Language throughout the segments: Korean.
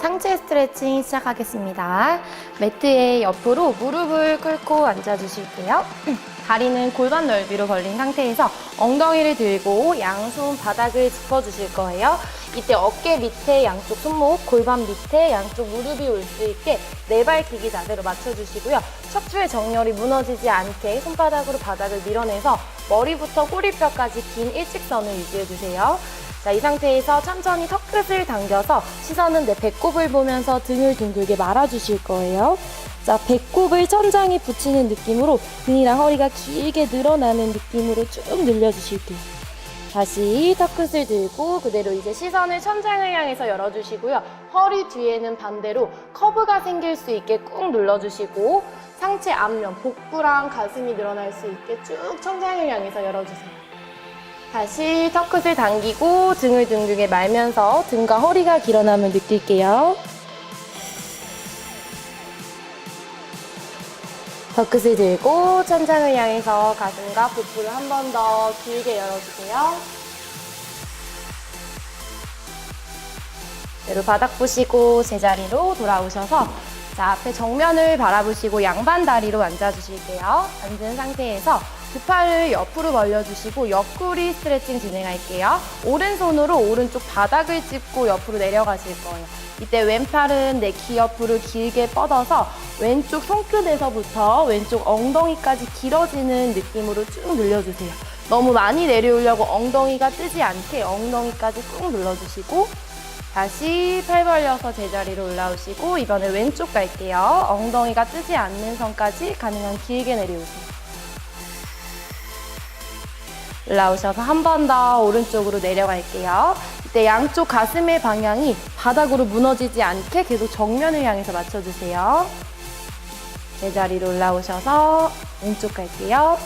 상체 스트레칭 시작하겠습니다. 매트의 옆으로 무릎을 꿇고 앉아주실게요. 다리는 골반 넓이로 벌린 상태에서 엉덩이를 들고 양손 바닥을 짚어주실 거예요. 이때 어깨 밑에 양쪽 손목, 골반 밑에 양쪽 무릎이 올 수 있게 내발기기 자세로 맞춰주시고요. 척추의 정렬이 무너지지 않게 손바닥으로 바닥을 밀어내서 머리부터 꼬리뼈까지 긴 일직선을 유지해주세요. 자, 이 상태에서 천천히 턱끝을 당겨서 시선은 내 배꼽을 보면서 등을 둥글게 말아주실 거예요. 자, 배꼽을 천장에 붙이는 느낌으로 등이랑 허리가 길게 늘어나는 느낌으로 쭉 늘려주실게요. 다시 턱끝을 들고 그대로 이제 시선을 천장을 향해서 열어주시고요. 허리 뒤에는 반대로 커브가 생길 수 있게 꾹 눌러주시고 상체 앞면, 복부랑 가슴이 늘어날 수 있게 쭉 천장을 향해서 열어주세요. 다시 턱끝을 당기고 등을 둥글게 말면서 등과 허리가 길어남을 느낄게요. 턱끝을 들고 천장을 향해서 가슴과 복부를 한 번 더 길게 열어주세요. 그대로 바닥 보시고 제자리로 돌아오셔서 자, 앞에 정면을 바라보시고 양반 다리로 앉아주실게요. 앉은 상태에서 두 팔을 옆으로 벌려주시고 옆구리 스트레칭 진행할게요. 오른손으로 오른쪽 바닥을 짚고 옆으로 내려가실 거예요. 이때 왼팔은 내 귀 옆으로 길게 뻗어서 왼쪽 손끝에서부터 왼쪽 엉덩이까지 길어지는 느낌으로 쭉 늘려주세요. 너무 많이 내려오려고 엉덩이가 뜨지 않게 엉덩이까지 꾹 눌러주시고 다시 팔 벌려서 제자리로 올라오시고 이번에 왼쪽 갈게요. 엉덩이가 뜨지 않는 선까지 가능한 길게 내려오세요. 올라오셔서 한 번 더 오른쪽으로 내려갈게요. 이때 양쪽 가슴의 방향이 바닥으로 무너지지 않게 계속 정면을 향해서 맞춰주세요. 제자리로 올라오셔서 왼쪽 갈게요.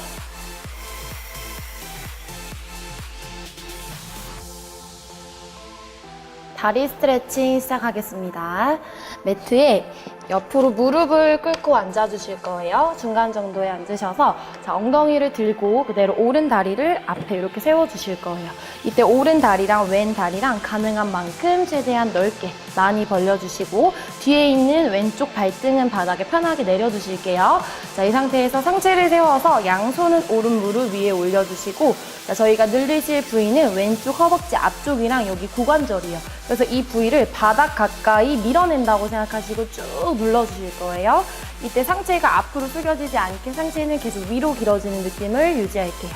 다리 스트레칭 시작하겠습니다. 매트에 옆으로 무릎을 꿇고 앉아주실 거예요. 중간 정도에 앉으셔서 자, 엉덩이를 들고 그대로 오른 다리를 앞에 이렇게 세워주실 거예요. 이때 오른 다리랑 왼 다리랑 가능한 만큼 최대한 넓게 많이 벌려주시고 뒤에 있는 왼쪽 발등은 바닥에 편하게 내려주실게요. 자, 이 상태에서 상체를 세워서 양손은 오른 무릎 위에 올려주시고 자, 저희가 늘리실 부위는 왼쪽 허벅지 앞쪽이랑 여기 고관절이에요. 그래서 이 부위를 바닥 가까이 밀어낸다고 생각하시고 쭉 눌러주실 거예요. 이때 상체가 앞으로 숙여지지 않게 상체는 계속 위로 길어지는 느낌을 유지할게요.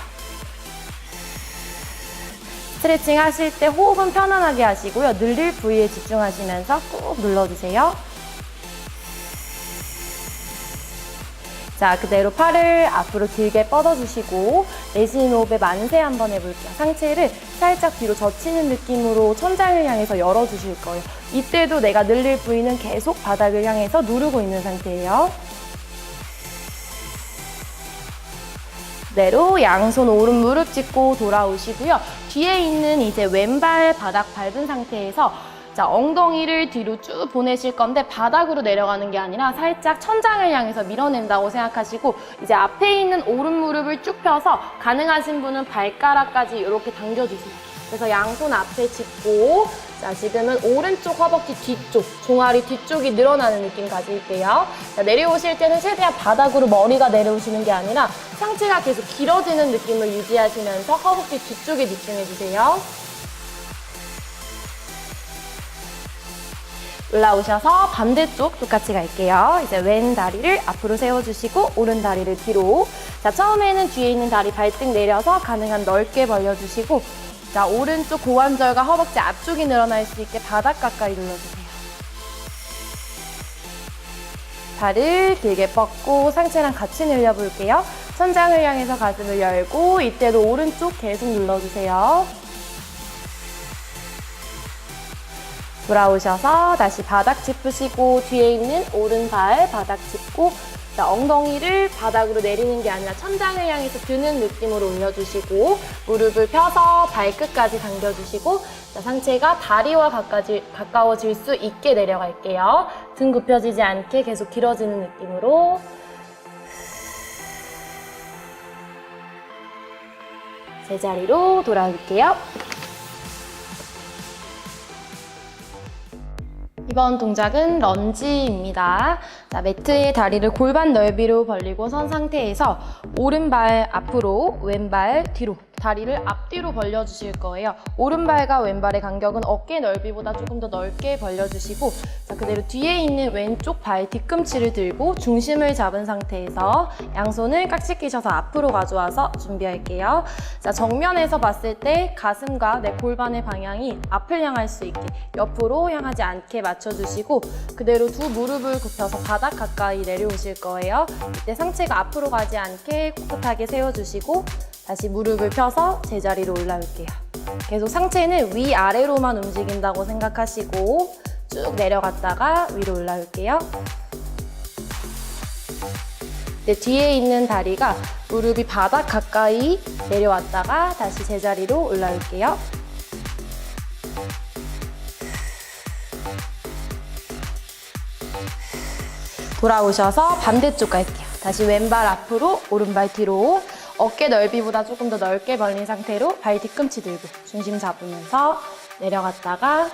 스트레칭 하실 때 호흡은 편안하게 하시고요. 늘릴 부위에 집중하시면서 꾹 눌러주세요. 자, 그대로 팔을 앞으로 길게 뻗어주시고 내쉬는 호흡에 만세 한번 해볼게요. 상체를 살짝 뒤로 젖히는 느낌으로 천장을 향해서 열어주실 거예요. 이때도 내가 늘릴 부위는 계속 바닥을 향해서 누르고 있는 상태예요. 그대로 양손 오른 무릎 짚고 돌아오시고요. 뒤에 있는 이제 왼발 바닥 밟은 상태에서 자, 엉덩이를 뒤로 쭉 보내실 건데 바닥으로 내려가는 게 아니라 살짝 천장을 향해서 밀어낸다고 생각하시고 이제 앞에 있는 오른 무릎을 쭉 펴서 가능하신 분은 발가락까지 이렇게 당겨주세요. 그래서 양손 앞에 짚고 자, 지금은 오른쪽 허벅지 뒤쪽, 종아리 뒤쪽이 늘어나는 느낌 가질게요. 자, 내려오실 때는 최대한 바닥으로 머리가 내려오시는 게 아니라 상체가 계속 길어지는 느낌을 유지하시면서 허벅지 뒤쪽에 집중해주세요. 올라오셔서 반대쪽 똑같이 갈게요. 이제 왼 다리를 앞으로 세워주시고 오른 다리를 뒤로. 자, 처음에는 뒤에 있는 다리 발등 내려서 가능한 넓게 벌려주시고 자, 오른쪽 고관절과 허벅지 앞쪽이 늘어날 수 있게 바닥 가까이 눌러주세요. 발을 길게 뻗고 상체랑 같이 늘려볼게요. 천장을 향해서 가슴을 열고 이때도 오른쪽 계속 눌러주세요. 돌아오셔서 다시 바닥 짚으시고 뒤에 있는 오른발 바닥 짚고 자, 엉덩이를 바닥으로 내리는 게 아니라 천장을 향해서 드는 느낌으로 올려주시고 무릎을 펴서 발끝까지 당겨주시고 자, 상체가 다리와 가까워질 수 있게 내려갈게요. 등 굽혀지지 않게 계속 길어지는 느낌으로 제자리로 돌아올게요. 이번 동작은 런지입니다. 자, 매트의 다리를 골반 넓이로 벌리고 선 상태에서 오른발 앞으로, 왼발 뒤로, 다리를 앞뒤로 벌려주실 거예요. 오른발과 왼발의 간격은 어깨 넓이보다 조금 더 넓게 벌려주시고, 자, 그대로 뒤에 있는 왼쪽 발 뒤꿈치를 들고 중심을 잡은 상태에서 양손을 깍지 끼셔서 앞으로 가져와서 준비할게요. 자, 정면에서 봤을 때 가슴과 내 골반의 방향이 앞을 향할 수 있게 옆으로 향하지 않게 맞춰주시고, 그대로 두 무릎을 굽혀서 바닥 가까이 내려오실 거예요. 이때 상체가 앞으로 가지 않게 꿋꿋하게 세워주시고 다시 무릎을 펴서 제자리로 올라올게요. 계속 상체는 위아래로만 움직인다고 생각하시고 쭉 내려갔다가 위로 올라올게요. 네, 뒤에 있는 다리가 무릎이 바닥 가까이 내려왔다가 다시 제자리로 올라올게요. 돌아오셔서 반대쪽 갈게요. 다시 왼발 앞으로, 오른발 뒤로. 어깨 넓이보다 조금 더 넓게 벌린 상태로 발 뒤꿈치 들고 중심 잡으면서 내려갔다가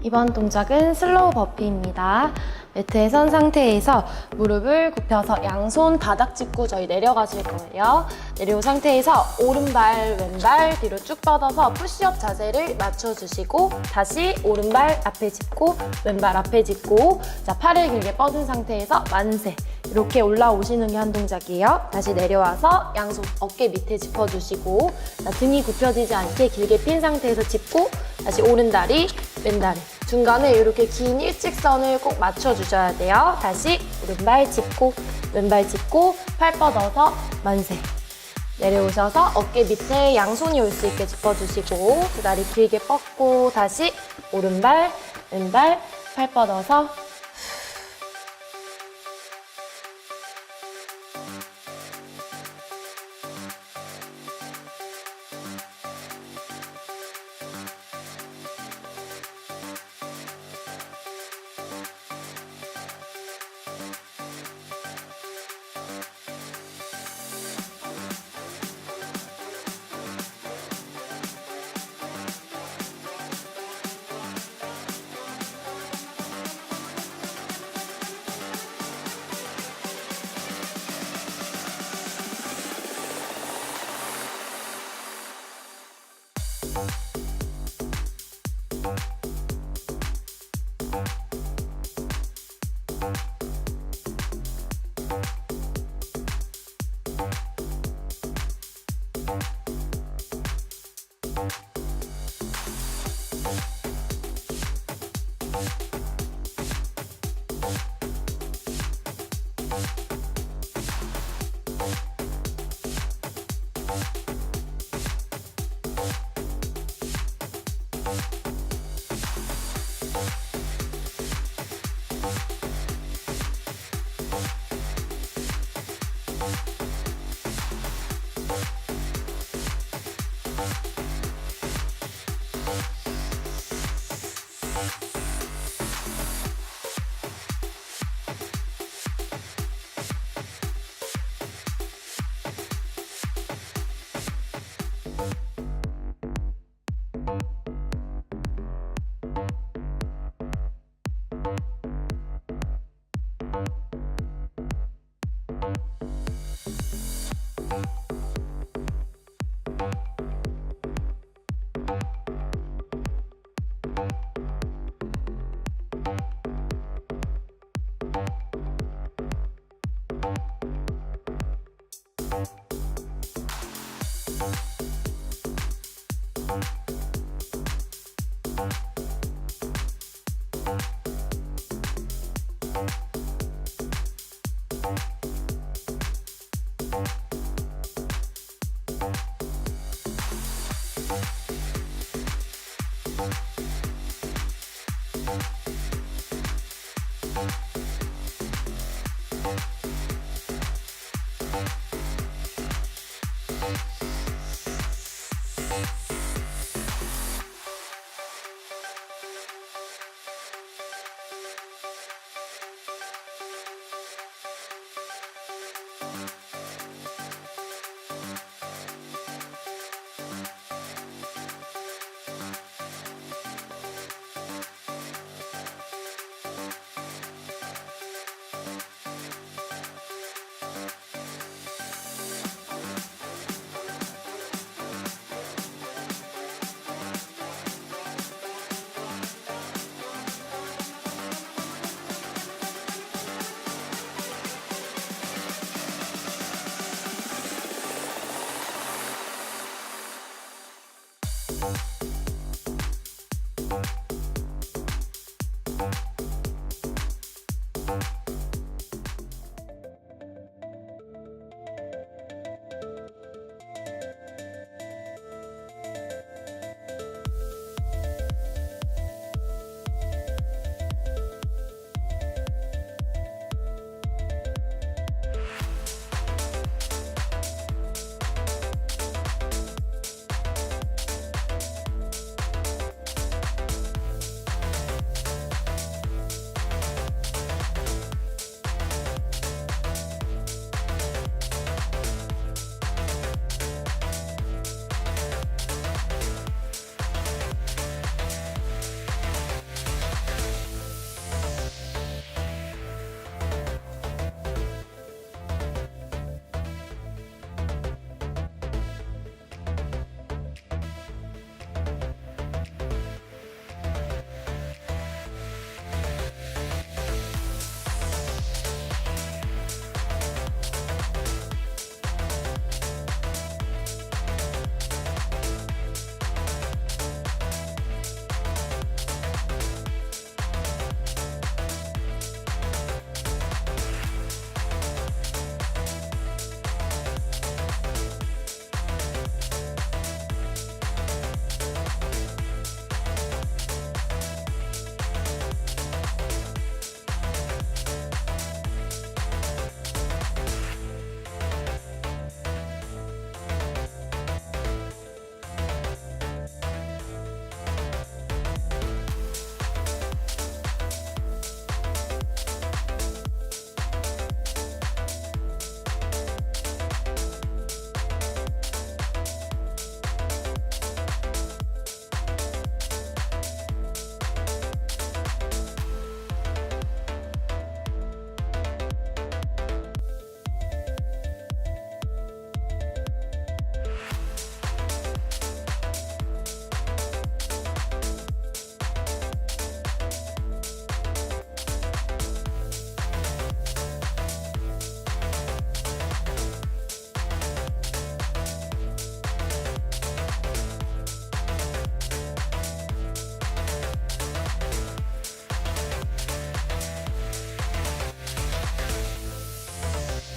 이번 동작은 슬로우 버피입니다. 매트에 선 상태에서 무릎을 굽혀서 양손 바닥 짚고 저희 내려가실 거예요. 내려온 상태에서 오른발, 왼발 뒤로 쭉 뻗어서 푸시업 자세를 맞춰주시고 다시 오른발 앞에 짚고 왼발 앞에 짚고 자, 팔을 길게 뻗은 상태에서 만세 이렇게 올라오시는 게 한 동작이에요. 다시 내려와서 양손 어깨 밑에 짚어주시고 자, 등이 굽혀지지 않게 길게 핀 상태에서 짚고 다시 오른다리, 왼다리 중간에 이렇게 긴 일직선을 꼭 맞춰주셔야 돼요. 다시 오른발 짚고 왼발 짚고 팔 뻗어서 만세 내려오셔서 어깨 밑에 양손이 올 수 있게 짚어주시고 두 다리 길게 뻗고 다시 오른발 왼발 팔 뻗어서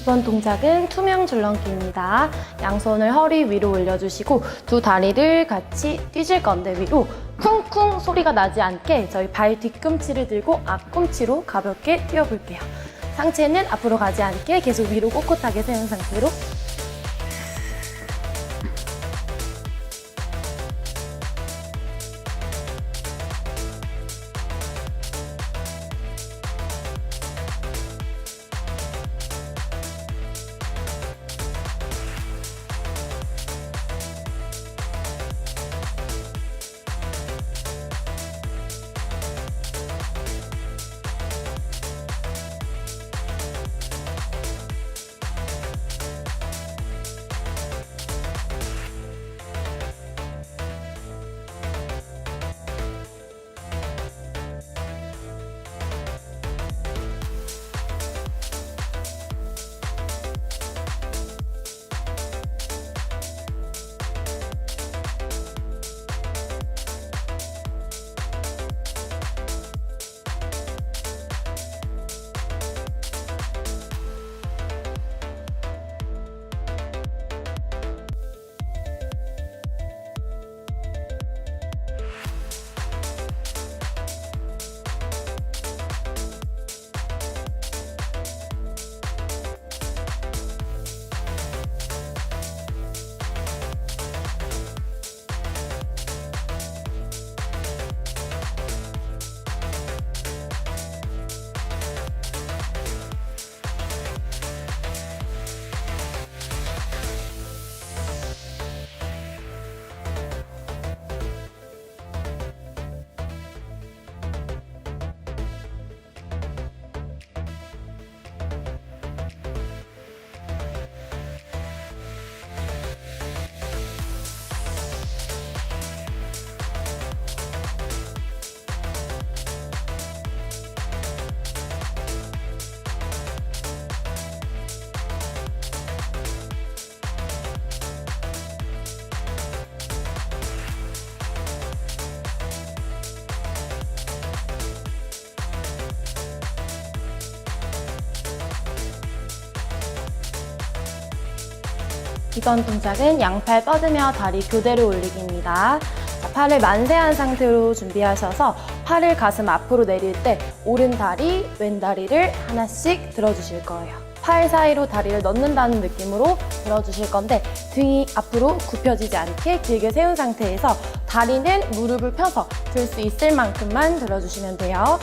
이번 동작은 투명 줄넘기입니다. 양손을 허리 위로 올려주시고 두 다리를 같이 뛰실 건데 위로 쿵쿵 소리가 나지 않게 저희 발 뒤꿈치를 들고 앞꿈치로 가볍게 뛰어볼게요. 상체는 앞으로 가지 않게 계속 위로 꼿꼿하게 세운 상태로 이번 동작은 양팔 뻗으며 다리 교대로 올리기입니다. 자, 팔을 만세한 상태로 준비하셔서 팔을 가슴 앞으로 내릴 때 오른 다리, 왼 다리를 하나씩 들어주실 거예요. 팔 사이로 다리를 넣는다는 느낌으로 들어주실 건데 등이 앞으로 굽혀지지 않게 길게 세운 상태에서 다리는 무릎을 펴서 들 수 있을 만큼만 들어주시면 돼요.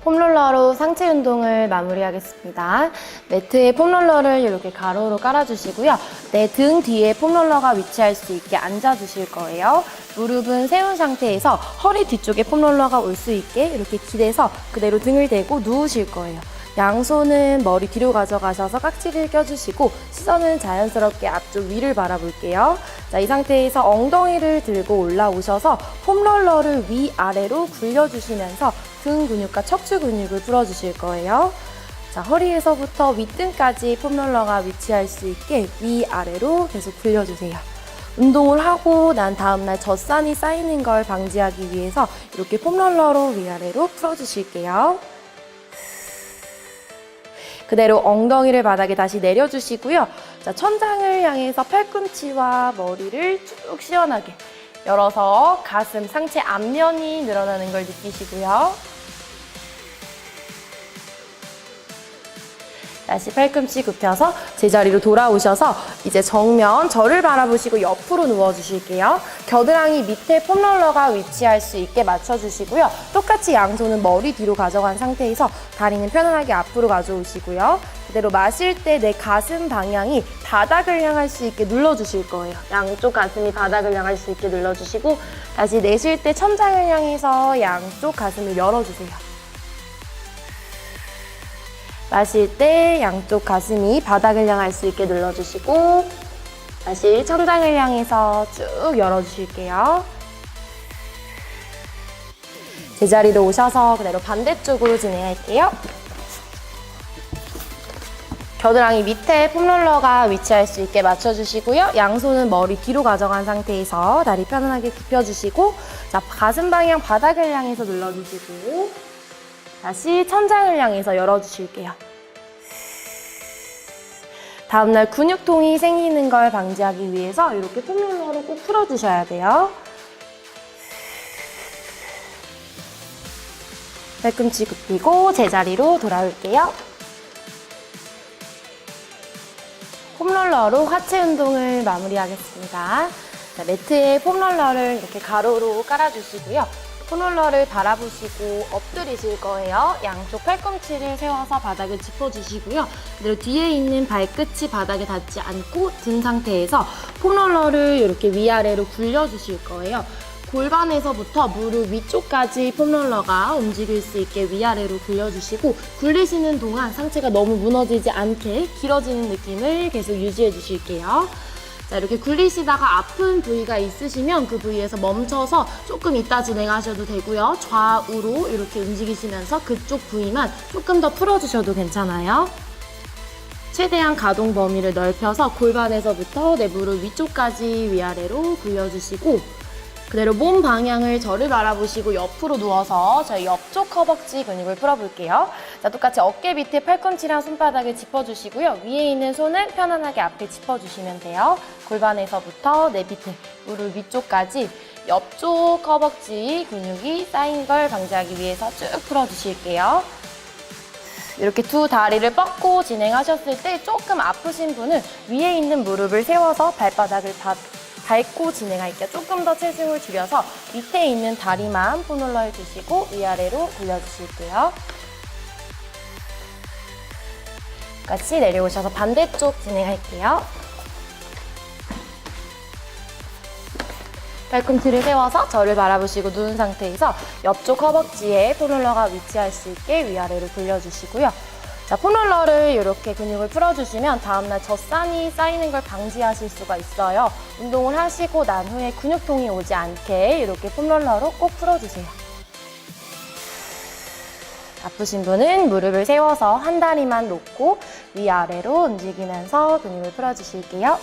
폼롤러로 상체 운동을 마무리하겠습니다. 매트에 폼롤러를 이렇게 가로로 깔아주시고요. 내 등 뒤에 폼롤러가 위치할 수 있게 앉아주실 거예요. 무릎은 세운 상태에서 허리 뒤쪽에 폼롤러가 올 수 있게 이렇게 기대서 그대로 등을 대고 누우실 거예요. 양손은 머리 뒤로 가져가셔서 깍지를 껴주시고 시선은 자연스럽게 앞쪽 위를 바라볼게요. 자, 이 상태에서 엉덩이를 들고 올라오셔서 폼롤러를 위아래로 굴려주시면서 등 근육과 척추 근육을 풀어주실 거예요. 자, 허리에서부터 윗등까지 폼롤러가 위치할 수 있게 위아래로 계속 굴려주세요. 운동을 하고 난 다음날 젖산이 쌓이는 걸 방지하기 위해서 이렇게 폼롤러로 위아래로 풀어주실게요. 그대로 엉덩이를 바닥에 다시 내려주시고요. 자, 천장을 향해서 팔꿈치와 머리를 쭉 시원하게 열어서 가슴, 상체 앞면이 늘어나는 걸 느끼시고요. 다시 팔꿈치 굽혀서 제자리로 돌아오셔서 이제 정면 저를 바라보시고 옆으로 누워주실게요. 겨드랑이 밑에 폼롤러가 위치할 수 있게 맞춰주시고요. 똑같이 양손은 머리 뒤로 가져간 상태에서 다리는 편안하게 앞으로 가져오시고요. 그대로 마실 때 내 가슴 방향이 바닥을 향할 수 있게 눌러주실 거예요. 양쪽 가슴이 바닥을 향할 수 있게 눌러주시고 다시 내쉴 때 천장을 향해서 양쪽 가슴을 열어주세요. 마실 때 양쪽 가슴이 바닥을 향할 수 있게 눌러주시고 다시 천장을 향해서 쭉 열어주실게요. 제자리로 오셔서 그대로 반대쪽으로 진행할게요. 겨드랑이 밑에 폼롤러가 위치할 수 있게 맞춰주시고요. 양손은 머리 뒤로 가져간 상태에서 다리 편안하게 굽혀주시고, 자, 가슴 방향 바닥을 향해서 눌러주시고, 다시 천장을 향해서 열어주실게요. 다음날 근육통이 생기는 걸 방지하기 위해서 이렇게 폼롤러로 꼭 풀어주셔야 돼요. 팔꿈치 굽히고 제자리로 돌아올게요. 폼롤러로 하체 운동을 마무리하겠습니다. 자, 매트에 폼롤러를 이렇게 가로로 깔아주시고요. 폼롤러를 바라보시고 엎드리실 거예요. 양쪽 팔꿈치를 세워서 바닥을 짚어주시고요. 그리고 뒤에 있는 발끝이 바닥에 닿지 않고 든 상태에서 폼롤러를 이렇게 위아래로 굴려주실 거예요. 골반에서부터 무릎 위쪽까지 폼롤러가 움직일 수 있게 위아래로 굴려주시고, 굴리시는 동안 상체가 너무 무너지지 않게 길어지는 느낌을 계속 유지해 주실게요. 자, 이렇게 굴리시다가 아픈 부위가 있으시면 그 부위에서 멈춰서 조금 이따 진행하셔도 되고요. 좌우로 이렇게 움직이시면서 그쪽 부위만 조금 더 풀어주셔도 괜찮아요. 최대한 가동 범위를 넓혀서 골반에서부터 내 무릎 위쪽까지 위아래로 굴려주시고, 그대로 몸 방향을 저를 바라보시고 옆으로 누워서 저희 옆쪽 허벅지 근육을 풀어볼게요. 자, 똑같이 어깨 밑에 팔꿈치랑 손바닥을 짚어주시고요. 위에 있는 손은 편안하게 앞에 짚어주시면 돼요. 골반에서부터 내 밑에 무릎 위쪽까지 옆쪽 허벅지 근육이 쌓인 걸 방지하기 위해서 쭉 풀어주실게요. 이렇게 두 다리를 뻗고 진행하셨을 때 조금 아프신 분은 위에 있는 무릎을 세워서 발바닥을 밟고 진행할게요. 조금 더 체중을 줄여서 밑에 있는 다리만 폼롤러 해주시고 위아래로 굴려주실게요. 같이 내려오셔서 반대쪽 진행할게요. 팔꿈치를 세워서 저를 바라보시고 누운 상태에서 옆쪽 허벅지에 폼롤러가 위치할 수 있게 위아래로 굴려주시고요. 자, 폼롤러를 이렇게 근육을 풀어주시면 다음날 젖산이 쌓이는 걸 방지하실 수가 있어요. 운동을 하시고 난 후에 근육통이 오지 않게 이렇게 폼롤러로 꼭 풀어주세요. 아프신 분은 무릎을 세워서 한 다리만 놓고 위아래로 움직이면서 근육을 풀어주실게요.